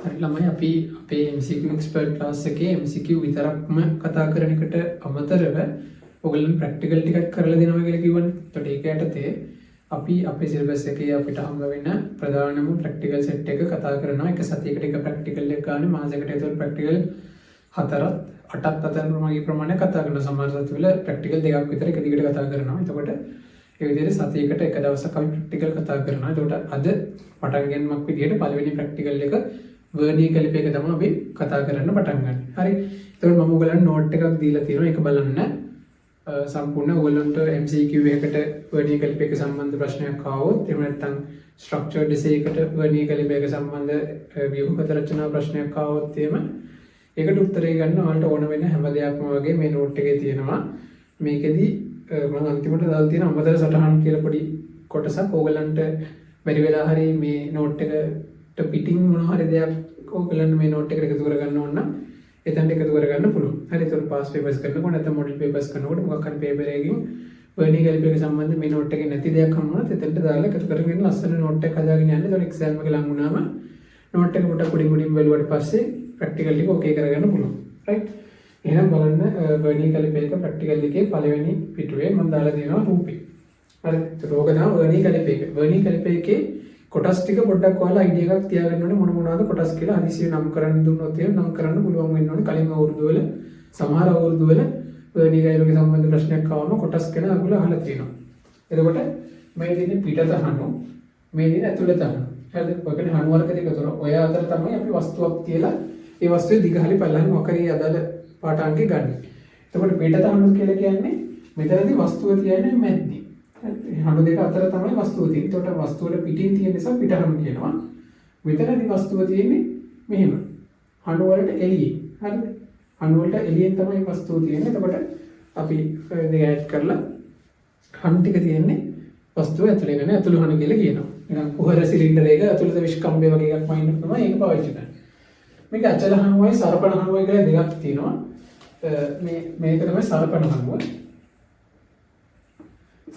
හරි ළමයි අපි අපේ MCQ expert class එකේ MCQ විතරක්ම කතා කරන එකට අමතරව ඔයගොල්ලන් ප්‍රැක්ටිකල් ටිකක් කරලා දෙනවා කියලා කිව්වනේ. එතකොට ඒක යටතේ අපි අපේ සිලබස් එකේ අපිට හම්බ වෙන ප්‍රධානම ප්‍රැක්ටිකල් සෙට් එක කතා කරනවා. එක සතියකට එක ප්‍රැක්ටිකල් එක ගන්න මාසයකට ඒතකොට ප්‍රැක්ටිකල් 4ක් 8ක් අතර ප්‍රමාණය කතා කරන සමහර සතිවල ප්‍රැක්ටිකල් දෙකක් විතර එක දිගට කතා කරනවා. එතකොට ඒ විදිහට සතියකට එක දවසක් අපි ප්‍රැක්ටිකල් කතා කරනවා. එතකොට අද පටන් ගැනීමක් විදිහට පළවෙනි ප්‍රැක්ටිකල් එක වර්ණීය කැලිප එක තමයි අපි කතා කරන්න පටන් ගන්න. හරි. එතකොට මම ඔයගලන්ට නෝට් එකක් දීලා තියෙනවා. ඒක බලන්න. සම්පූර්ණ ඔයගලන්ට MCQ එකකට වර්ණීය කැලිප එක සම්බන්ධ ප්‍රශ්නයක් ආවොත් එහෙම නැත්නම් ස්ට්‍රක්චර්ඩ් එසේ එකට වර්ණීය කැලිප එක සම්බන්ධ ව්‍යුහගත රචනා ප්‍රශ්නයක් ආවොත් එහෙම ඒකට උත්තරේ ගන්න ඔයාලට ඕන වෙන හැම දෙයක්ම වගේ මේ නෝට් එකේ තියෙනවා. මේකෙදි මම අන්තිමට දාලා තියෙන අමතර සටහන් කියලා පොඩි කොටසක් ඕගලන්ට බැරි වෙලා හරි මේ නෝට් එකට පිටින් මොන හරි දෙයක් ඕගලන්ට මේ නෝට් එකට එකතු කරගන්න ඕන නම් එතනට එකතු කරගන්න පුළුවන්. හරි. ඒක පාස් පේපර්ස් කරනකොට නැත්නම් මොඩල් පේපර්ස් කරනකොට මොකක් හරි පේපර් එකකින් වර්ණීය කැලිප එක සම්බන්ධ මේ නෝට් එකේ නැති දෙයක් හම්බුනොත් එතනට දාලා එකතු කරගෙන ලස්සන නෝට් එකක් හදාගෙන යන්න. ඒක එක්සෑම් එක ලඟ වුණාම නෝට් එක පොඩ පොඩින් බැලුවට පස්සේ ප්‍රැක්ටිකල් ටික ඕකේ කරගන්න පුළුවන්. රයිට්. එහෙනම් බලන්න වර්ණීය කැලිප එක ප්‍රැක්ටිකල් එකේ පළවෙනි පිටුවේ මම දාලා දෙනවා රූපේ. හරි. ඒක ඕක තමයි වර්ණීය කැලිප එක. වර්ණීය කැලිප එකේ කොටස් ටික පොඩ්ඩක් ඔයාලා අයිඩියා එකක් තියාගන්න ඕනේ මොන මොනවාද කොටස් කියලා හදිසියෙ නම් කරන්න දුන්නොත් එහෙම නම් කරන්න පුළුවන් වෙන්න ඕනේ. කලින් අවුරුදු වල සමහර අවුරුදු වල වර්ණීය කැලිප එක සම්බන්ධ ප්‍රශ්නයක් ආවම කොටස් ගැන අගුල අහලා තියෙනවා. එතකොට මේ දෙන්නේ පිටත හනු මේ දෙන්නේ ඇතුළත හනු. හරිද? ඔයකනේ හනු වර්ග දෙක තුන. ඔය අතර තමයි අපි වස්තුවක් තියලා ඒ වස්තුවේ දිග හරි පළලම මොකරි අදාළ පාඨාංගේ ගන්න. එතකොට පිටත හනු කියලා කියන්නේ මෙතනදී වස්තුව තියන්නේ මැද්දේ. හනු දෙක අතර තමයි වස්තුව තියෙන්නේ. එතකොට වස්තුවට පිටින් තියෙන නිසා පිටහනු කියනවා. මෙතනදී වස්තුව තියෙන්නේ මෙහෙම. හනු වලට එළියේ. හරිද? හනු වලට එළියෙන් තමයි වස්තුව තියෙන්නේ. එතකොට අපි දෙක ඇඩ් කරලා හනු ටික තියෙන්නේ වස්තුව ඇතුලේ නේද? ඇතුළු හනු කියලා කියනවා. නිකන් කුහර සිලින්ඩර් එක ඇතුළත විශ්කම්භය වගේ එකක් වයින් තමයි ඒක පාවිච්චි කරන්නේ. මේක අචල හනුවයි සරපණ හනුවයි කියලා දෙකක් තියෙනවා. මේක තමයි සරපණ හනුව.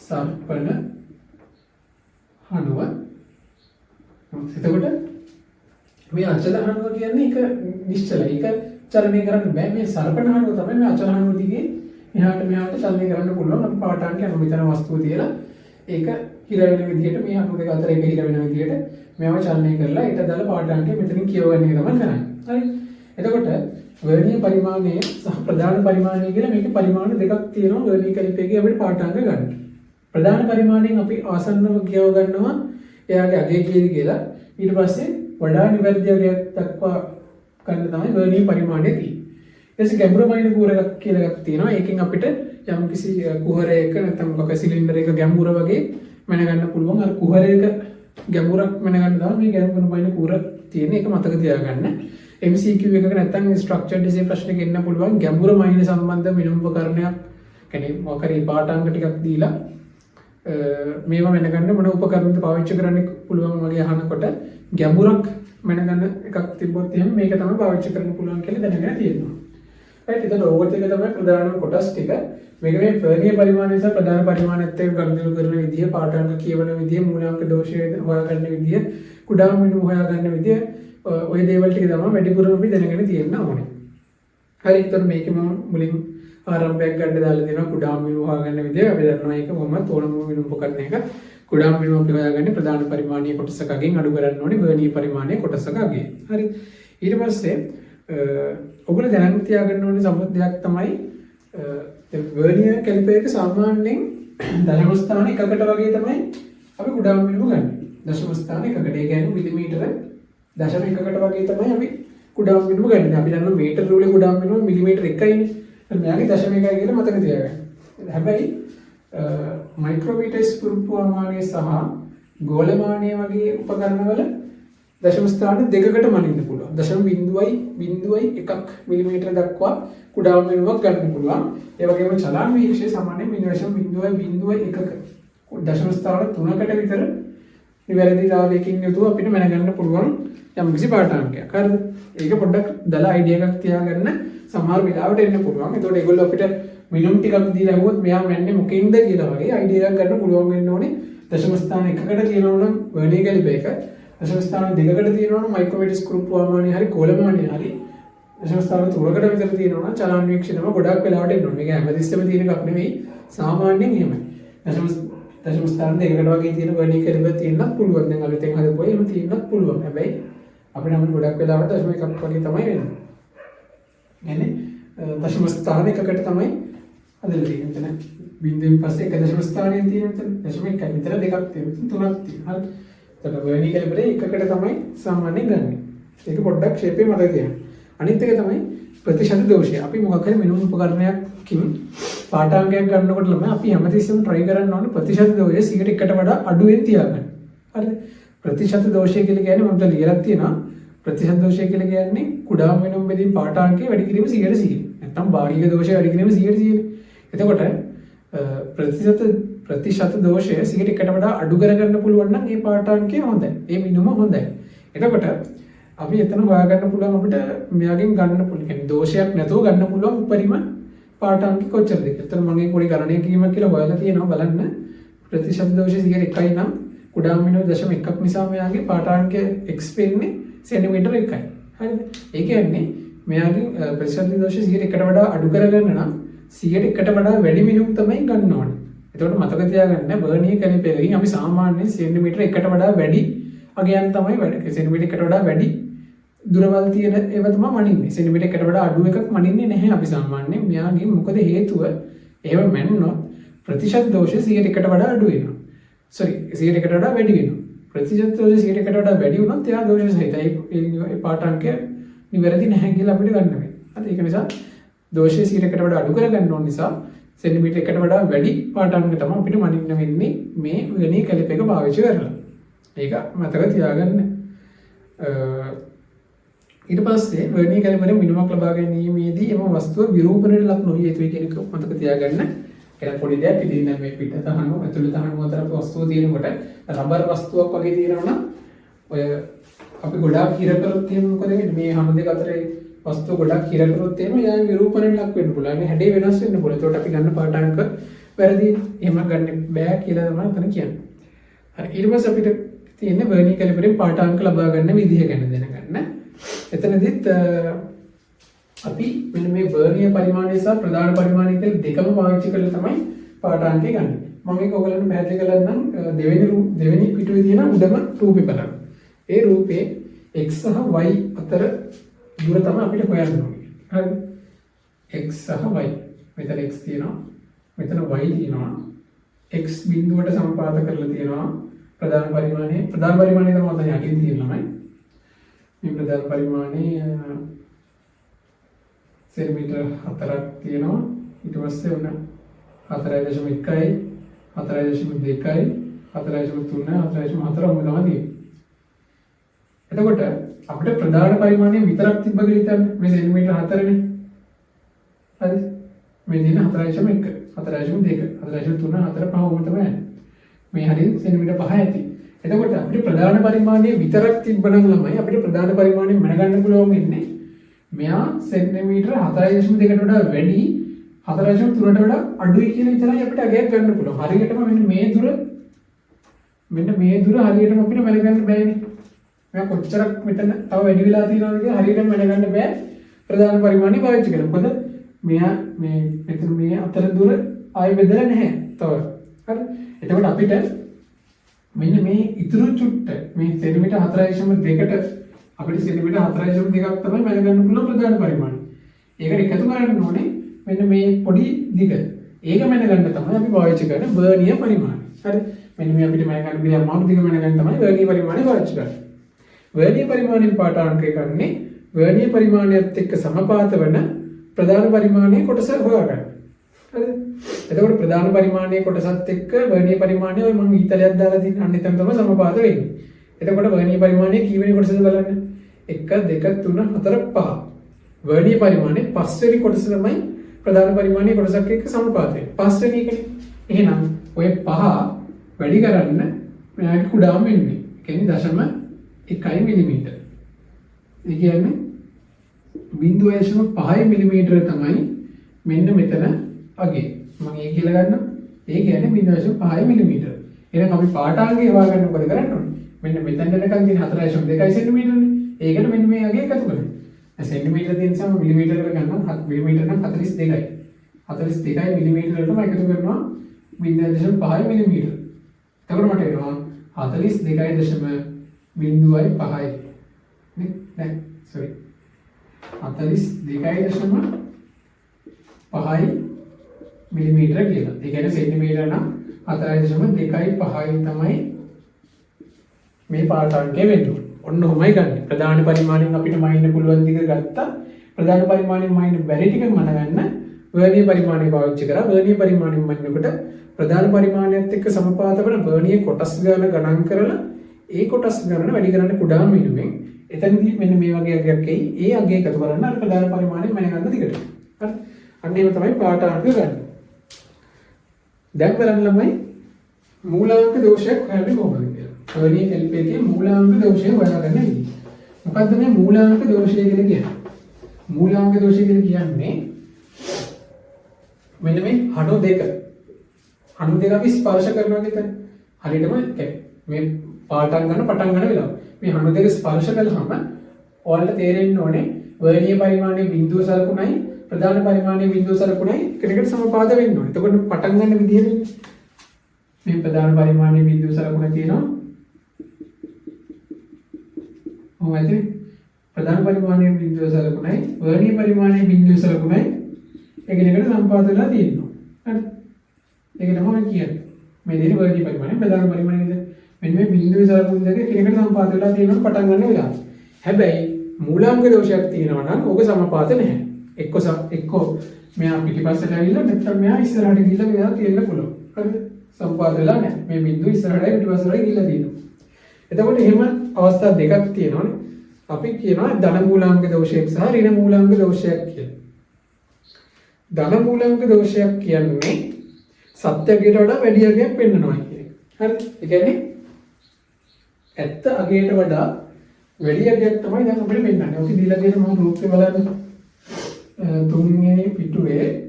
සරපණ හනුව. එතකොට මේ අචල හනුව කියන්නේ ඒක නිශ්චලයි. ඒක චලනය කරන්න බෑ. මේ සරපණ හනුව තමයි මේ අචල හනුව දිගේ එහාට මෙහාට චලනය කරන්න පුළුවන්. අපි පාඨාංගය අනුව මෙතන වස්තුව තියලා ඒක හිර වෙන විදිහට මේ හනුව දෙක අතර එක හිර වෙන විදිහට මේව චලනය කරලා ඊට දාලා පාඨාංගය මෙතනින් කියවගන්න එක තමයි කරන්නේ. හරි. එතකොට වර්ණීය පරිමාණය සහ ප්‍රධාන පරිමාණය කියලා මේකේ පරිමාණ දෙකක් තියෙනවා වර්ණීය කැලිප එකේ අපිට පාඨාංග ගන්න. ප්‍රධාන පරිමාණයෙන් අපි ආසන්නව කියව ගන්නවා එයාගේ අගය කීයද කියලා. ඊට පස්සේ වඩා නිවැරදි අගයක් දක්වා ගන්න තමයි වර්ණීය පරිමාණය තියෙන්නේ. ඊටසේ ගැඹුරමයින කුහර එකක් කියලා එකක් තියෙනවා. ඒකෙන් අපිට යම්කිසි කුහරයක නැත්නම් මොකක් සිලින්ඩර් එක ගැඹුර වගේ මැනගන්න පුළුවන්. අර කුහරයක ගැඹුරක් මැනගන්න තමයි මේ ගැඹුරමයින කුහර තියෙන එක මතක තියාගන්න. MCQ එකක නැත්නම් ස්ට්‍රක්චර්ඩ් ඩිසයින් ප්‍රශ්නයක එන්න පුළුවන් ගැඹුර මයින සම්බන්ධ මිනුම් උපකරණයක් කියන්නේ මොකරි පාඨාංග ටිකක් දීලා මේවා මැනගන්න මොන උපකරණද පාවිච්චි කරන්න පුළුවන් වගේ අහනකොට ගැඹුරක් මැනගන්න එකක් තිබ්බොත් එහෙනම් මේක තමයි පාවිච්චි කරන්න පුළුවන් කියලා දැනගෙන තියෙනවා. right. එතකොට ඕක ටික තමයි ප්‍රධාන කොටස් ටික. මේක මේ වර්ණීය පරිමාණය සහ ප්‍රධාන පරිමාණයත් එක්ක ගනුදෙනු කරන විදිය, පාඨාංග කියවන විදිය, මූලාංක දෝෂය හොයාගන්න විදිය, කුඩා මිනුම් හොයාගන්න විදිය ඔය දේවල් ටික තමයි වැඩිපුරම අපි දැනගෙන තියෙන්න ඕනේ. හරි. එතකොට මේකේ මම මුලින් ආරම්භයක් ගන්න දාලා දෙනවා කුඩා මිනුම් හොයාගන්න විදිය. අපි දන්නවා ඒක කොහොමද ඕනම මිනුම් උපකරණයක කුඩා මිනුම් අපි හොයාගන්නේ ප්‍රධාන පරිමාණීය කොටසක අගෙන් අඩු කරන්න ඕනේ වර්ණීය පරිමාණීය කොටසක අගෙන්. හරි. ඊට පස්සේ ඔයගොල්ලෝ දැනගෙන තියාගන්න ඕනේ සම්බන්ධයක් තමයි වර්ණීය කැලිප එක සාමාන්‍යයෙන් දශම ස්ථාන එකකට වගේ තමයි අපි කුඩා මිනුම් ගන්න. දශම ස්ථාන එකකට. ඒ කියන්නේ මිලිමීටර දශම එකකට වගේ තමයි අපි කුඩා මිනුම ගන්න. අපි දන්නවා මීටර රූලේ කුඩා මිනුම මිලිමීටර 1යිනේ. මෙයාගේ දශම 1යි කියලා මතක තියාගන්න. හැබැයි මයික්‍රෝමීටර් ස්වරූපමානය සහ ගෝලමානය වගේ උපකරණවල දශම ස්ථාන දෙකකට මනින්න පුළුවන්. දශම බිඳුවයි එකක් මිලිමීටර දක්වා කුඩා මිනුමක් ගන්න පුළුවන්. ඒ වගේම චලන වීක්ෂය සාමාන්‍යයෙන් .0.01ක දශම ස්ථාන 3කට විතර නිවැරදිතාවයකින් යුතුව අපිට මැනගන්න පුළුවන් යම්කිසි පාඨාංගයක්. හරිද? ඒක පොඩ්ඩක් දාලා අයිඩියා එකක් තියාගන්න සමහර වෙලාවට එන්න පුළුවන්. ඒතකොට ඒගොල්ලෝ අපිට මිනුම් ටිකක් දීලා අහුවොත් මෙයා මැන්නේ මොකෙන්ද කියලා වගේ අයිඩියා එකක් ගන්න පුළුවන් වෙන්න ඕනේ. දශම ස්ථාන එකකට කියනවා නම් වර්ණීය කැලිප එක දශම ස්ථාන දෙකකට තියෙනවා නම් මයික්‍රොමීටර් ස්ක්‍රූ ප්‍රමාණය හරි කොළමාණය හරි දශම ස්ථාන තුනකට විතර තියෙනවා නම් චලනාන්වීක්ෂණම ගොඩක් වෙලාවට එන්න ඕනේ. මේක හැමතිස්සෙම තියෙන එකක් නෙවෙයි. සාමාන්‍යයෙන් එහෙමයි. දශම ස්ථාන දෙකකට වගේ තියෙන වර්ණී කැලිබර් තියෙන්නත් පුළුවන්. දැන් අලුතෙන් හදපුවා එහෙම තියෙන්නත් පුළුවන්. හැබැයි අපිට නම් ගොඩක් වෙලාවට දශම එකක් වගේ තමයි වෙන්නේ. يعني දශම ස්ථාන එකකට තමයි හදලා තියෙන්නේ. එතන බිංදුවෙන් පස්සේ එක දශම ස්ථානයක් තියෙනවා. එතන දශම එකක් විතර දෙකක් තියෙනවා. තුනක් තියෙනවා. හරි. එතකොට වර්ණී කැලිබරේ එකකට තමයි සාමාන්‍යයෙන් ගන්න. ඒක පොඩ්ඩක් ෂේපේ මතක තියාගන්න. අනිත් එක තමයි ප්‍රතිශත දෝෂය. අපි මොකක් හරි මිනුම් උපකරණයකින් පාඨාංගයක් ගන්නකොට ළමයි අපි හැමතිස්සෙම try කරන්න ඕනේ ප්‍රතිශත දෝෂය 100කට වඩා අඩුවෙන් තියාගන්න. හරිද? ප්‍රතිශත දෝෂය කියලා කියන්නේ මම ලියලා තියෙනවා. ප්‍රතිශත දෝෂය කියලා කියන්නේ කුඩාම වෙනුම් බෙදීම් පාඨාංකයේ වැඩි කිරීම 100%. නැත්නම් භාගික දෝෂය වැඩි කිරීම 100%. එතකොට ප්‍රතිශත දෝෂය 100කට වඩා අඩු කරගන්න පුළුවන් නම් ඒ පාඨාංකය හොඳයි. ඒ මිනුම හොඳයි. එතකොට අපි එතන හොයාගන්න පුළුවන් අපිට මෙයාගෙන් ගන්න පුළුවන්. يعني දෝෂයක් නැතුව ගන්න පුළුවන් උපරිම පාඨාංක කොච්චරද කියලා. එතන මගේ පොඩි ගණනයක් කීමක් කියලා හොයලා තියෙනවා බලන්න. ප්‍රතිශත දෝෂය 101යි නම් කුඩාම වෙනුම 0.1ක් නිසා මෙයාගේ පාඨාංකය x වෙන්නේ සෙන්ටිමීටර 1යි. හරිද? ඒ කියන්නේ මෙයාගේ ප්‍රතිශත දෝෂය 100කට වඩා අඩු කරගන්න නම් 100කට වඩා වැඩි මිනුම් තමයි ගන්න ඕනේ. එතකොට මතක තියාගන්න වර්ණීය කැලිපරකින් අපි සාමාන්‍යයෙන් සෙන්ටිමීටර 1කට වඩා වැඩි අගයන් තමයි වැඩ. සෙන්ටිමීටර 1කට වඩා වැඩි දුරවල් තියෙන ඒවා තමයි මනින්නේ. සෙන්ටිමීටර 1කට වඩා අඩු එකක් මනින්නේ නැහැ අපි සාමාන්‍යයෙන්. මෙයාගේ මොකද හේතුව? එහෙම මැන්නොත් ප්‍රතිශත දෝෂය 100කට වඩා අඩු වෙනවා. 100කට වඩා වැඩි වෙනවා. ප්‍රතිශත දෝෂය 100කට වඩා වැඩි වුණොත් එයා දෝෂ සහිතයි. ඒ පාඨාංකය නිවැරදි නැහැ කියලා අපිට ගන්න වෙනවා. හරි ඒක නිසා දෝෂය 100කට වඩා අඩු කරගන්න ඕන නිසා සෙන්ටිමීටර 1කට වඩා වැඩි පාඨාංක තමයි අපිට මනින්න වෙන්නේ මේ වෙණී කැලිප එක පාවිච්චි කරලා. ඒක මතක තියාගන්න. ඊට පස්සේ වර්ණීය කැලිපරේ මිනුමක් ලබා ගැනීමේදී එම වස්තුව විරූපණයට ලක් නොවිය යුතුයි කියන එක මතක තියාගන්න. ඒක පොඩි දෙයක්. ඉතින් දැන් මේ පිට තහනු ඇතුළේ තහනු අතර වස්තුව තියෙනකොට රබර් වස්තුවක් වගේ තියෙනවා නම් ඔය අපි ගොඩාක් හිර කරොත් එහෙම මොකද වෙන්නේ? මේ හැම දෙක අතරේ වස්තුව ගොඩක් හිර කරොත් එහෙම යා විරූපණයට ලක් වෙන්න පුළුවන්. මේ හැඩේ වෙනස් වෙන්න පුළුවන්. ඒකට අපි ගන්න පාඨාංක වැරදි. එහෙම ගන්න බෑ කියලා තමයි එතන කියන්නේ. හරි. ඊට පස්සේ අපිට තියෙන්නේ වර්ණීය කැලිපරෙන් පාඨාංක ලබා ගන්න විදිහ ගැන දැනගන්න. එතනදිත් අපි මෙන්න මේ වර්ණීය පරිමාණය සහ ප්‍රධාන පරිමාණය කියලා දෙකම පාවිච්චි කරලා තමයි පාඨාංකය ගන්න. මම ඒක ඔයගලන්ට පැහැදිලි කළා නම් දෙවෙනි පිටුවේ තියෙන උඩම රූපේ බලන්න. ඒ රූපේ x සහ y අතර දුර තමයි අපිට හොයන්න ඕනේ. හරිද? x සහ y. මෙතන x තියෙනවා. මෙතන y තියෙනවා. x බිඳුවට සම්පාත කරලා තියෙනවා. ප්‍රධාන පරිමාණය තමයි ඔතන යටින් තියෙනමයි. මේ ප්‍රධාන පරිමාණය සෙන්ටිමීටර 4ක් තියෙනවා. ඊට පස්සේ ඔන්න 4.1යි 4.2යි 4.3 4.4 ඔන්න තමයි තියෙන්නේ. එතකොට අපිට ප්‍රධාන පරිමාණය විතරක් තිබ්බ කියලා හිතන්න. මේ සෙන්ටිමීටර 4නේ. හරි. මේ දින 4.1 4.2 4.3 4.5 ඔන්න තමයි. මේ හරිය සෙන්ටිමීටර 5 ඇති. එතකොට අපිට ප්‍රධාන පරිමාණය විතරක් තිබ්බනම් ළමයි අපිට ප්‍රධාන පරිමාණය මැනගන්න පුළුවන් වෙන්නේ මෙයා සෙන්ටිමීටර 4.2කට වඩා වැඩි 4.3ට වඩා අඩුයි කියලා විතරයි අපිට අගයක් ගන්න පුළුවන්. හරියටම මෙන්න මේ දුර හරියටම අපිට මැනගන්න බෑනේ. මෙයා කොච්චරක් මෙතන තව වැඩි වෙලා තියෙනවද කියලා හරියටම මැනගන්න බෑ ප්‍රධාන පරිමාණය පාවිච්චි කරලා. මොකද මෙයා මෙතන මේ අතර දුර ආයෙ බෙදලා නැහැ තව. හරි. එතකොට අපිට මෙන්න මේ ඉතුරු චුට්ට මේ සෙන්ටිමීටර 4.2කට අපිට සෙන්ටිමීටර 4.2ක් තමයි මැනගන්න පුළුවන් ප්‍රධාන පරිමාණය. ඒකට එකතු කරන්න ඕනේ මෙන්න මේ පොඩි දිග. ඒක මැනගන්න තමයි අපි පාවිච්චි කරන වර්ණීය පරිමාණය. හරි. මෙන්න මේ අපිට මැනගන්න බැරි අමාරු දිග මැනගන්න තමයි වර්ණීය පරිමාණය පාවිච්චි කරන්නේ. වර්ණීය පරිමාණයෙන් පාඨාංකය ගන්නේ වර්ණීය පරිමාණයත් එක්ක සමපාත වෙන ප්‍රධාන පරිමාණයේ කොටස හොයාගන්න. හරිද? එතකොට ප්‍රධාන පරිමාණයේ කොටසත් එක්ක වර්ණීය පරිමාණය ඔය මම ඊතලයක් දාලා තියෙන අන්න එතන තමයි සමපාත වෙන්නේ. එතකොට වර්ණීය පරිමාණයේ කීවෙනි කොටසද බලන්න. 1 2 3 4 5. වර්ණීය පරිමාණයේ පස්වෙනි කොටස තමයි ප්‍රධාන පරිමාණයේ කොටසක් එක්ක සමපාත වෙන්නේ. පස්වෙනි එකනේ. එහෙනම් ඔය 5 වැඩි කරන්න මෙයාගේ කුඩාම වෙන්නේ. ඒ කියන්නේ 0.1 මිලිමීටර. ඒ කියන්නේ 0.5 මිලිමීටර තමයි මෙන්න මෙතන අගේ. මම ඒ කියලා ගන්නම්. ඒ කියන්නේ 0.5 මිලිමීටර. එහෙනම් අපි පාඨාංගය හොයාගන්න මොකද කරන්න ඕනේ? මෙන්න මෙතන යනකම් තියෙන 4.2 සෙන්ටිමීටරනේ. ඒකට මෙන්න මේ අගය එකතු කරන්න. සෙන්ටිමීටර තියෙන නිසා මිලිමීටර එකට ගන්නවා. මිලිමීටර නම් 42යි. 42යි මිලිමීටර වලට මම එකතු කරනවා 0.5 මිලිමීටර. එතකොට මට එනවා 42.5යි. නේ? නෑ sorry. 42.5 මිලිමීටර කියලා. ඒ කියන්නේ සෙන්ටිමීටර නම් 4.25යි තමයි මේ පාට අංකය වෙන්නේ. ඔන්න ඔහොමයි ගන්න. ප්‍රධාන පරිමාණයෙන් අපිට මයින්න පුළුවන් දිග ගත්තා. ප්‍රධාන පරිමාණයෙන් මයින්න බැරි ටික මනගන්න වර්ණීය පරිමාණය පාවිච්චි කරා. වර්ණීය පරිමාණයෙන් මයින්නකොට ප්‍රධාන පරිමාණයත් එක්ක සමපාත වෙන වර්ණීය කොටස් ගණන ගණන් කරලා ඒ කොටස් ගණන වැඩි කරන්න කුඩා මිනුවෙන් එතනදී මෙන්න මේ වගේ අගයක් එයි. ඒ අගය එකතු කරන්න අර ප්‍රධාන පරිමාණයෙන් මම ගන්න දිගට. හරි. අන්න එහෙම තමයි පාට අංක ගන්න. දැන් බලන්න ළමයි මූලාංක දෝෂයක් හොයන්නේ කොහොමද කියලා. වර්ණීය LP එකේ මූලාංක දෝෂය හොයාගන්න ඉන්නේ. මොකද්ද මේ මූලාංක දෝෂය කියලා කියන්නේ? මූලාංක දෝෂය කියන්නේ මෙන්න මේ හඩු දෙක. හඩු දෙක අපි ස්පර්ශ කරනවා කියන්නේ හරියටම මේ පාටම් ගන්න පටන් ගන්න වෙලාව. මේ හඩු දෙක ස්පර්ශ කළාම ඔයාලට තේරෙන්න ඕනේ වර්ණීය පරිමාණයේ බිඳුව සලකුණයි ප්‍රධාන පරිමාණයේ බිඳුව සලකුණයි එකට සමපාද වෙන්න ඕනේ. එතකොට පටන් ගන්න විදිය මේ ප්‍රධාන පරිමාණයේ බිඳුව සලකුණ තියෙනවා. ඔහොමද? ප්‍රධාන පරිමාණයේ බිඳුව සලකුණයි වර්ණීය පරිමාණයේ බිඳුව සලකුණයි එකිනෙකට සමපාද වෙලා තියෙනවා. හරි. ඒක තමයි කියන්නේ. මේ දෙන වර්ණීය පරිමාණය ප්‍රධාන පරිමාණයද මෙන්න මේ බිඳුව සලකුණ දෙක එකිනෙකට සමපාද වෙලා තියෙනවා පටන් ගන්න වෙලාව. හැබැයි මූලාංක දෝෂයක් තියෙනවා නම් ඕක සමපාත නැහැ. එක්කෝ මෙයා පිටිපස්සට ඇවිල්ලා නැත්නම් මෙයා ඉස්සරහට ගිහිල්ලා මෙයා තියෙන්න පුළුවන්. හරිද? සම්පාද වෙලා නැහැ. මේ බිඳුව ඉස්සරහටයි පිටිපස්සටයි ගිහිල්ලා තියෙනවා. එතකොට එහෙම අවස්ථා දෙකක් තියෙනවානේ. අපි කියනවා ධන මූලාංක දෝෂයක් සහ ඍණ මූලාංක දෝෂයක් කියලා. ධන මූලාංක දෝෂයක් කියන්නේ සත්‍ය අගයට වඩා වැඩි අගයක් පෙන්වනවා කියන එක. හරිද? ඒ කියන්නේ ඇත්ත අගයට වඩා වැඩි අගයක් තමයි දැන් අපිට පෙන්වන්නේ. ඔක දීලා තියෙන මම රූපේ බලන්න. තුන්වෙනි පිටුවේ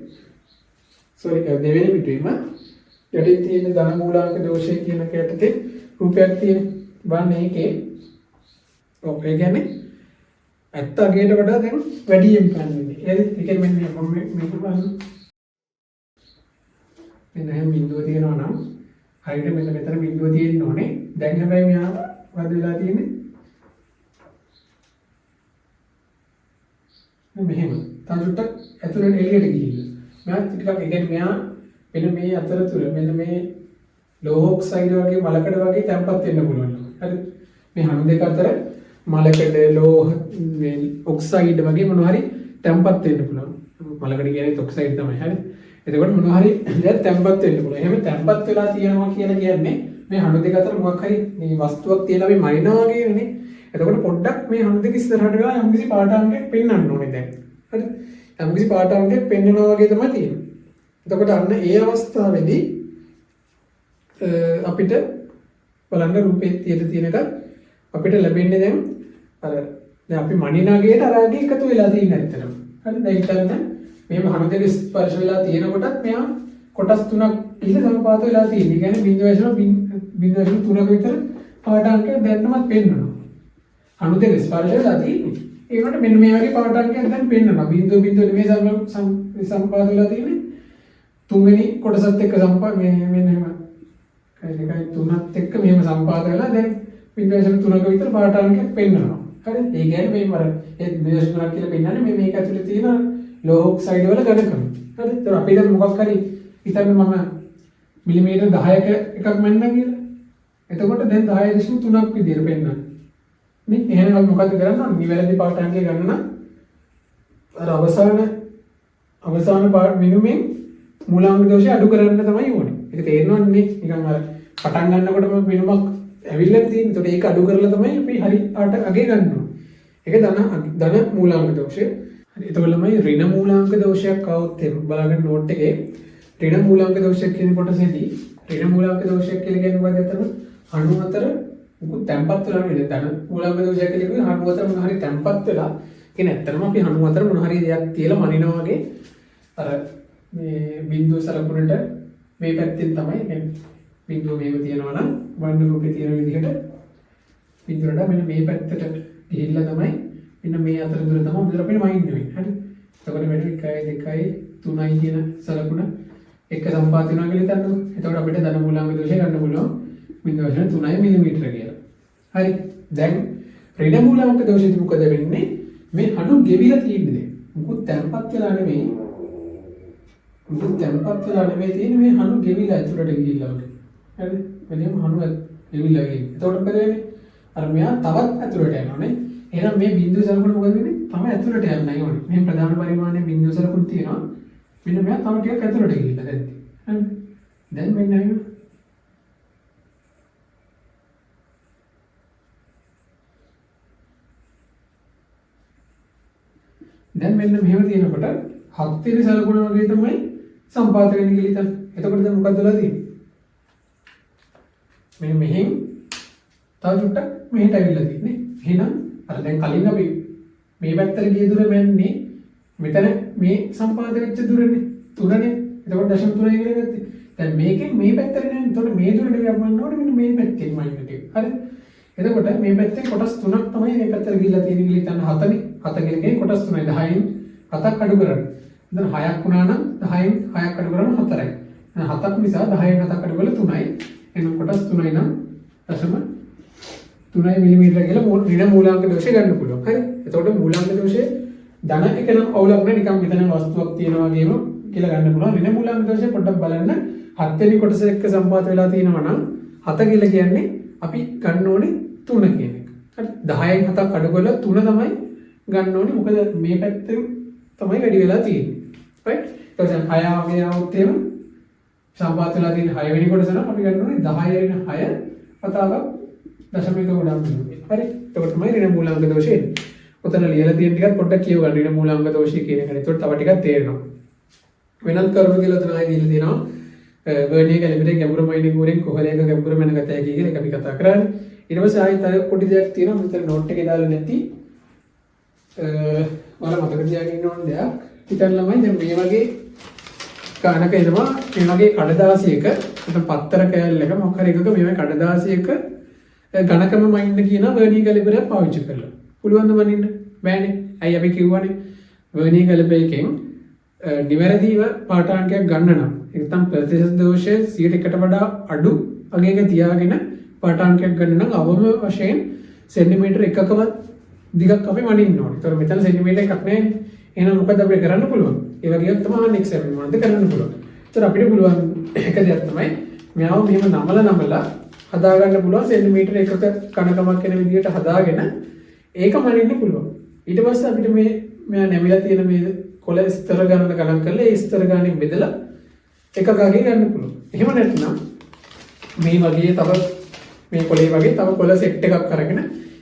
දෙවෙනි පිටුවේම යටින් තියෙන ධන මූලාංක දෝෂය කියන කැටතේ රූපයක් තියෙන බලන්න ඒකේ ඔව් ඒ කියන්නේ ඇත්ත අගයට වඩා දැන් වැඩියෙන් පෙන්වන්නේ. ඒ කියන්නේ මෙන්න මේක බලන්න. මෙන්න හැම බිඳුව තියෙනවා නම් හරියට මෙන්න මෙතන බිඳුව තියෙන්න ඕනේ. දැන් හැබැයි මෙයා වද වෙලා තියෙන්නේ මෙහෙම. තවදුරටත් ඇතුළට එළියට ගිහිල්ලා. මෙයා ටිකක් ඒ කියන්නේ මෙයා මෙන්න මේ අතරතුර මෙන්න මේ ලෝහ ඔක්සයිඩ් වගේ මලකඩ වගේ තැම්පත් වෙන්න පුළුවන්. හරිද? මේ හණු දෙක අතර මලකඩ ලෝහ මේ ඔක්සයිඩ් වගේ මොනවා හරි තැම්පත් වෙන්න පුළුවන්. මලකඩ කියන්නේ ඔක්සයිඩ් තමයි. හරිද? එතකොට මොනවා හරි දෙයක් තැම්පත් වෙන්න පුළුවන්. එහෙම තැම්පත් වෙලා තියෙනවා කියලා කියන්නේ මේ හණු දෙක අතර මොකක් හරි මේ වස්තුවක් තියලා අපි මනිනවා වගේනේ. එතකොට පොඩ්ඩක් මේ හණු දෙක ඉස්සරහට ගාලා යම්කිසි පාඨාංගයක් පෙන්වන්න ඕනේ දැන්. හරිද? යම්කිසි පාඨාංගයක් පෙන්වනවා වගේ තමයි තියෙන්නේ. එතකොට අන්න ඒ අවස්ථාවේදී අපිට බලන්න රූපේ තියෙන එක අපිට ලැබෙන්නේ දැන් අර දැන් අපි මනිනාගේට අරගේ එකතු වෙලා තියෙන ඇත්තටම. හරිද? දැන් හිතන්න මේ හණු දෙක ස්පර්ශ වෙලා තියෙනකොටත් මෙයා කොටස් තුනක් ඉහළ සමපාත වෙලා තියෙනවා. ඒ කියන්නේ 0.3ක විතර පාඨාංගයක් දැන්නමත් පෙන්වනවා. හණු දෙක ස්පර්ශ වෙලා තියෙන්නේ. ඒකට මෙන්න මේ වගේ පාඨාංගයක් දැන් පෙන්වනවා. බිඳුව නෙමෙයි සම්පාද වෙලා තියෙන්නේ. තුන්වෙනි කොටසත් එක්ක මෙන්න එහෙම එකයි තුනත් එක්ක මෙහෙම සම්පාද වෙලා දැන් 0.3ක විතර පාඨාංගයක් පෙන්වනවා. හරිද? ඒ කියන්නේ මේ මර ඒ 0.3ක් කියලා පෙන්වන්නේ මේක ඇතුලේ තියෙන ලෝහ ඔක්සයිඩ් වල ඝනකම. හරිද? ඒතර අපි දැන් මොකක් හරි හිතන්න මම මිලිමීටර් 10ක එකක් මන්නා කියලා. එතකොට දැන් 10.3ක් විදියට පෙන්වනවා. මේ එහෙනම් අපි මොකද කරන්න ඕනේ? නිවැරදි පාඨාංගය ගන්න නම් අර අවසාන මිනුමෙන් මූලාංග දෝෂය අඩු කරන්න තමයි ඕනේ. ඒක තේරෙනවනේ නිකන් අර පටන් ගන්නකොටම මිනුමක් ඇවිල්ලා තියෙන. ඒකට ඒක අඩු කරලා තමයි අපි හරි පාට අගේ ගන්න ඕනේ. ඒක ධන මූලාංග දෝෂය. හරි. එතකොට ළමයි ඍණ මූලාංග දෝෂයක් આવොත් බලන්න නෝට් එකේ ඍණ මූලාංග දෝෂයක් කියන කොටසේදී ඍණ මූලාංග දෝෂයක් කියලා කියන්නේ මොකක්ද අතන? අණු අතර මොකද තැම්පත් වෙලා නේද? ධන මූලාංග දෝෂයක් කියලා කියන්නේ අණු අතර මොන හරි තැම්පත් වෙලා කියන්නේ ඇත්තටම අපි අණු අතර මොන හරි දෙයක් තියලා මනිනවා වගේ අර මේ බිඳුව සලකුණට මේ පැත්තෙන් තමයි කියන්නේ බිඳුව මේව තියනවා නම් වර්ණ රූපේ තියෙන විදිහට බිඳුවට මෙන්න මේ පැත්තට ගිහිල්ලා තමයි මෙන්න මේ අතර දුර තමයි බිඳුර අපිට වයින් වෙන්නේ. හරි. එතකොට මෙන්න 1 2 3යි කියන සලකුණ එක සම්පාත වෙනවා කියලා හිතන්නකෝ. එතකොට අපිට ධන මූලාංක දෝෂය ගන්න පුළුවන් 0.3 මිලිමීටර කියලා. හරි. දැන් ඍණ මූලාංක දෝෂෙදි මොකද වෙන්නේ? මේ අණු ගෙවිලා තියෙන්නේ. මුකුත් තැම්පත් වෙලා නෙමෙයි. මුකුත් තැම්පත් වෙලා නෙමෙයි තියෙන්නේ මේ අණු ගෙවිලා ඇතුළට ගිහිල්ලා වගේ. හරිද? මෙලියම අණු ගෙවිලා ගිහින්. එතකොට මොකද වෙන්නේ? අර මෙයා තවත් ඇතුළට යනවානේ. එහෙනම් මේ බිඳුව සලකුණ මොකද වෙන්නේ? තව ඇතුළට යන්නයි ඕනේ. මේ ප්‍රධාන පරිමාණයේ බිඳුව සලකුණ තියෙනවා. මෙන්න මෙයා තව ටිකක් ඇතුළට ගිහිල්ලා දැන්. හරිද? දැන් මෙන්න ඇවිල්ලා දැන් මෙන්න මෙහෙම තියෙනකොට හත් වෙනි සලකුණ වගේ තමයි සම්පාත වෙන්නේ කියලා හිතන්න. එතකොට දැන් මොකක්ද වෙලා තියෙන්නේ? මෙන්න මෙහෙන් තව චුට්ටක් මෙහෙට ඇවිල්ලා තියෙන්නේ. එහෙනම් අර දැන් කලින් අපි මේ පැත්තට ගිය දුර මෙන්නේ මෙතන මේ සම්පාත වෙච්ච දුරනේ 3නේ. එතකොට 0.3 කියලා ගත්තේ. දැන් මේකෙන් මේ පැත්තට නෑ. එතකොට මේ දුරට ගියම වන්නකොට මෙන්න මේ පැත්තෙන් මයින්ඩ් එක. හරිද? එතකොට මේ පැත්තේ කොටස් 3ක් තමයි මේ පැත්තට ගිහිල්ලා තියෙන්නේ කියලා හිතන්න 7නේ. 7 කියන්නේ කොටස් 3යි 10න් 7ක් අඩු කරන්න. එතන 6ක් වුණා නම් 10න් 6ක් අඩු කරන්න 4යි. එහෙනම් 7ක් නිසා 10න් 7ක් අඩු කරලා 3යි. එහෙනම් කොටස් 3යි නම් 0.3 මිලිමීටර කියලා ඍණ මූලාංක දෝෂය ගන්න පුළුවන්. හරි. එතකොට මූලාංක දෝෂය ධන එක නම් අවුලක් නෑ නිකන් මෙතන වස්තුවක් තියෙනවා වගේම කියලා ගන්න පුළුවන්. ඍණ මූලාංක දෝෂය පොඩ්ඩක් බලන්න. 7 වෙනි කොටස එක්ක සම්පාත වෙලා තියෙනවා නම් 7 කියලා කියන්නේ අපි ගන්න ඕනේ 3 කියන එක. හරි. 10න් 7ක් අඩු කරලා 3 තමයි ගන්න ඕනේ. මොකද මේ පැත්තෙන් තමයි වැඩි වෙලා තියෙන්නේ. right? ඊට පස්සේ 6 වගේ આવුත් එහෙම සම්පාත වෙලා තියෙන 6 වෙනි කොටස නම් අපි ගන්න ඕනේ 10 වෙන 6 වතාවක් දශමික ගොඩක් වෙනවා. හරි. එතකොට තමයි ඍණ මූලාංක දෝෂය එන්නේ. ඔතන ලියලා තියෙන ටිකත් පොඩ්ඩක් කියව ගන්න. ඍණ මූලාංක දෝෂය කියන එක. එතකොට තව ටිකක් තේරෙනවා. වෙනත් කරුණු කියලා තමයි දීලා තියෙනවා. වර්නියර් කැලිපරේ ගැඹුරු මයිනින් ගුරෙන් කොහලයක ගැඹුරු මැන ගත හැකි කියලා එක අපි කතා කරන්නේ. ඊට පස්සේ ආයෙත් අර පොඩි දෙයක් තියෙනවා. මෙතන නෝට් එකේ දාලා නැති ඔයාලා මතක තියාගෙන ඉන්න ඕන දෙයක්. හිතන්න ළමයි දැන් මේ වගේ ගානක එනවා මේ වගේ කඩදාසියක නැත්නම් පත්තර කෑල්ලක මොකක් හරි එකක මේ වගේ කඩදාසියක ඝනකම මයින්ඩ් කියන වර්නියර් කැලිපරයක් පාවිච්චි කරලා. පුළුවන් ද මනින්න? බෑනේ. ඇයි අපි කිව්වනේ වර්නියර් කැලිපරයකින් නිවැරදිව පාඨාංකයක් ගන්න නම් නැත්නම් ප්‍රතිශත දෝෂය 100කට වඩා අඩු අගයක තියාගෙන පාඨාංකයක් ගන්න නම් අවම වශයෙන් සෙන්ටිමීටර එකකවත් දිගක් අපි මනින්න ඕනේ. ඒතර මෙතන සෙන්ටිමීටර එකක් නැහැ. එහෙනම් මොකද අපිට කරන්න පුළුවන්? ඒ වගේ තමයි නෙක්ස්ට් එක මොනවද කරන්න පුළුවන්. ඒතර අපිට පුළුවන් එක දෙයක් තමයි මෙයාව මෙහෙම නමලා හදාගන්න පුළුවන් සෙන්ටිමීටර එකක කණකමක් වෙන විදිහට හදාගෙන ඒක මනින්න පුළුවන්. ඊට පස්සේ අපිට මෙයා නැමිලා තියෙන මේ කොළ ස්තර ගණන ගණන් කරලා ඒ ස්තර ගණන් බෙදලා එකක ගගේ ගන්න පුළුවන්. එහෙම නැත්නම් මේ වගේ තව මේ කොළේ වගේ තව කොළ සෙට් එකක් අරගෙන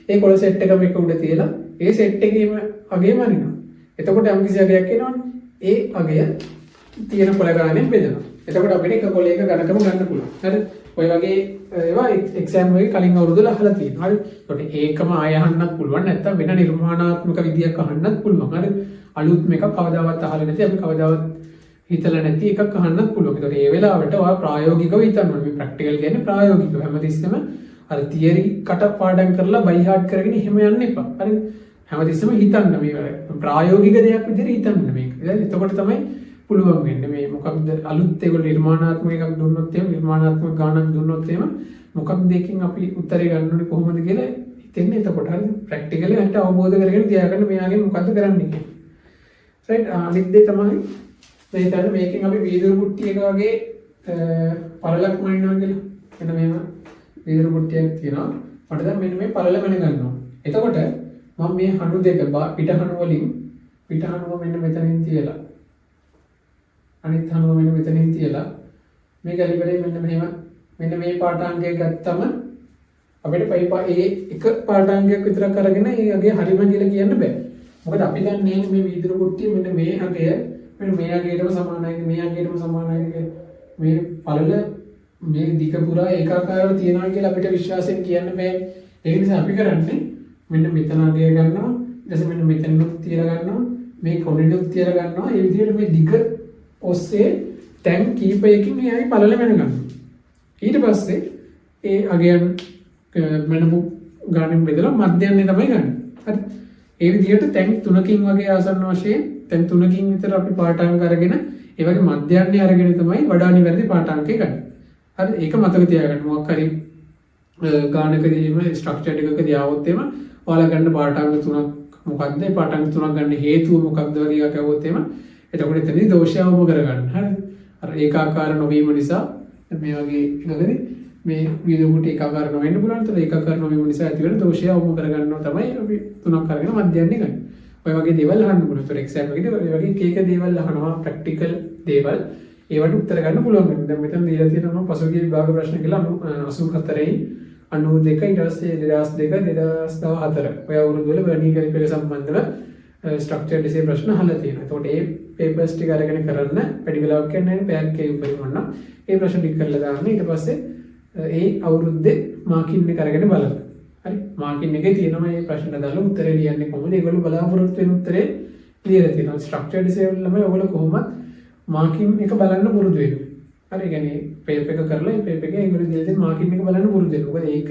ඒ කොළ සෙට් එක මේක උඩ තියලා ඒ සෙට් එකේම අගය මනිනවා. එතකොට යම් කිසි අගයක් එනවනේ. ඒ අගය තියෙන කොළ ගණනෙන් බෙදනවා. එතකොට අපිට එක කොළයක ගණකම ගන්න පුළුවන්. හරි. ඔය වගේ ඒවා එක්සෑම් එකේ කලින් අවුරුද්දවල අහලා තියෙනවා. හරි. එතකොට ඒකම ආය අහන්නත් පුළුවන්. නැත්නම් වෙන නිර්මාණාත්මක විදියක් අහන්නත් පුළුවන්. හරි. අලුත් මේක කවදාවත් අහලා නැති අපි කවදාවත් හිතලා නැති එකක් අහන්නත් පුළුවන්. ඒතකොට ඒ වෙලාවට ඔයා ප්‍රායෝගිකව හිතන්න ඕනේ. මේ ප්‍රැක්ටිකල් කියන්නේ ප්‍රායෝගිකව. හැමතිස්සෙම අර තියරි කට පාඩම් කරලා බයි හાર્ඩ් කරගෙන එහෙම යන්න එපා. හරිද? හැමතිස්සෙම හිතන්න මේ ප්‍රායෝගික දෙයක් විදිහට හිතන්න මේක. එතකොට තමයි පුළුවන් වෙන්නේ. මේ මොකක්ද අලුත් ඒගොල්ලෝ නිර්මාණාත්මක එකක් දුන්නොත් එහෙම නිර්මාණාත්මක ගානක් දුන්නොත් එහෙම මොකක්ද එකකින් අපි උත්තරේ ගන්න ඕනේ කොහොමද කියලා හිතෙන්නේ. එතකොට හරිද? ප්‍රැක්ටිකලි හිත අවබෝධ කරගෙන තියාගන්න මෙයාගෙන් මොකද්ද කරන්නේ කියලා. රයිට්. අනිත් දේ තමයි මේ හිතන්න මේකෙන් අපි වීදුරු කුට්ටියක වගේ පළලක් මනිනවා කියලා. එන්න මේව වීදුරු කුට්ටියක් තියෙනවා. මට දැන් මෙන්න මේ පළල මැන ගන්නවා. එතකොට මම මේ හණු දෙක පිට හණු වලින් පිට හණුව මෙන්න මෙතනින් තියලා අනිත් හණුව මෙන්න මෙතනින් තියලා මේ කැලිබරේ මෙන්න මේ පාඨාංකය ගත්තම අපිට ඒ එක පාඨාංකයක් විතරක් අරගෙන ඒ අගය හරිම කියලා කියන්න බෑ. මොකද අපි දන්නේ මේ වීදුරු කුට්ටිය මෙන්න මේ අගය මෙන්න මේ අගයටම සමානයි මේ අගයටම සමානයි මේ පළල මේ දිග පුරා ඒකාකාරව තියනවා කියලා අපිට විශ්වාසයෙන් කියන්න බෑ. ඒ නිසා අපි කරන්නේ මෙන්න මෙතන අගය ගන්නවා ඊට පස්සේ මෙන්න මෙතනත් තියලා ගන්නවා මේ කොනෙනුත් තියලා ගන්නවා ඒ විදිහට මේ දිග ඔස්සේ ටැම් කීපයකින් මේ පළල මැන ගන්නවා ඊට පස්සේ ඒ අගයන් මැනපු ගානෙන් බෙදලා මධ්‍යන්නේ තමයි ගන්න. හරි. ඒ විදිහට තැන් 3කින් වගේ ආසන්න වශයෙන් තැන් 3කින් විතර අපි පාඨාංක අරගෙන ඒ වගේ මධ්‍යන්නේ අරගෙන තමයි වඩා නිවැරදි පාඨාංකය ගන්න. හරි. ඒක මතක තියාගන්න. මොකක් හරි ගානකදීම ස්ට්‍රක්චර් එකකදී ආවොත් එම ඔයාලා ගන්න පාඨාංක 3ක් මොකක්ද? ඒ පාඨාංක 3ක් ගන්න හේතුව මොකක්ද වගේ එකක් આવොත් එම එතකොට එතනදී දෝෂය අවම කරගන්න. හරිද? අර ඒකාකාර නොවීම නිසා මේ වගේ එකකදී මේ විදුකට ඒකාකාර නොවෙන්න පුළුවන්. ඒතර ඒකාකාර නොවීම නිසා ඇතිවෙන දෝෂය අවම කරගන්නවා තමයි අපි 3ක් අරගෙන මධ්‍යන්නේ ගන්න. ඔය වගේ දේවල් අහන්න පුළුවන්. ඒතර එක්සෑම් එකේදී ඔය වගේ කීක දේවල් අහනවා ප්‍රැක්ටිකල් දේවල්. ඒවට උත්තර ගන්න පුළුවන්. දැන් මෙතන දීලා තියෙනවා පසුගිය විභාග ප්‍රශ්න කියලා 84යි 92 ඊට පස්සේ 2002 2014 ඔය අවුරුදු වල වර්ණීකරණය සම්බන්ධව ස්ට්‍රක්චර්ඩ් එසේ ප්‍රශ්න අහලා තියෙනවා. එතකොට ඒ පේපර්ස් ටික අරගෙන කරන්න වැඩි වෙලාවක් යන්නේ නැහැ. පැයක් ඒ උපරිම වුණා. ඒ ප්‍රශ්න ටික කරලා දාන්න. ඊට පස්සේ ඒ අවුරුද්දේ මාකින් එක අරගෙන බලන්න. හරි. මාකින් එකේ තියෙනවා මේ ප්‍රශ්න දාලා උත්තරේ ලියන්නේ කොහොමද? ඒගොල්ලෝ බලාපොරොත්තු වෙන උත්තරේ ලියලා තියෙනවා. ස්ට්‍රක්චර්ඩ් එසේ වල ළමයි ඔයගොල්ලෝ කොහොමද මාකින් එක බලන්න පුරුදු වෙන්නේ. හරි. ඒ කියන්නේ පේපර් එක කරලා ඒ පේපර් එකේ ඒගොල්ලෝ දීලා තියෙන මාකින් එක බලන්න පුරුදු වෙනවා. මොකද ඒක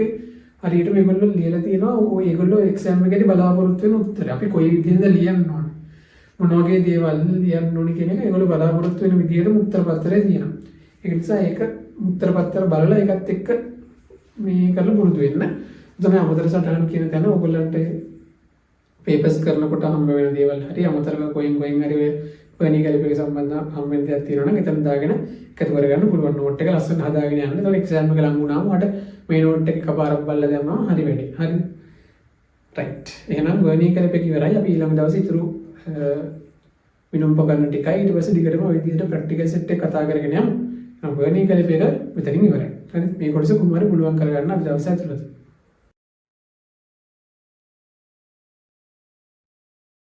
හරියට මේගොල්ලෝ ලියලා තියෙනවා ඔය ඒගොල්ලෝ එක්සෑම් එකේදී බලාපොරොත්තු වෙන උත්තරේ. අපි කොයි විදිහටද ලියන්න ඕනේ? මොන වගේ දේවල් ලියන්න ඕනේ කියන එක ඒගොල්ලෝ බලාපොරොත්තු වෙන විදිහටම උත්තර පත්‍රය තියෙනවා. ඒක නිසා ඒක උත්තර පත්‍ර බලලා ඒකත් එක්ක මේ කරලා පුරුදු වෙන්න. තමයි අමතර සටහන් කියන තැන ඔයගොල්ලන්ට පේපර්ස් කරනකොට හම්බ වෙන දේවල් හරි අමතරව කොයින් හරි ඔය වර්ණීකරණය සම්බන්ධ හම්බ වෙන දේවල් තියෙනවා නම් එතන දාගෙන එකතු කරගන්න පුළුවන්. නෝට් එක ලස්සන හදාගෙන යන්න. ඒතකොට එක්සෑම් එක ලඟ වුණාම මට මේ නෝට් එක එකපාරක් බලලා දැම්මම හරි වැඩි. හරිද? රයිට්. එහෙනම් වර්ණීකරණය ඉවරයි. අපි ඊළඟ දවසේ ඉතුරු විනෝම්පකරණ ටිකයි ඊට පස්සේ දිගටම ওই විදිහට ප්‍රැක්ටිකල් සෙට් එක කතා කරගෙන යමු. නම් වර්ණීකරණය එක මෙතනින් ඉවරයි. හරි. මේ කොටස කොහොම හරි පුළුවන් කරගන්න අද දවසේ ඇතුළත.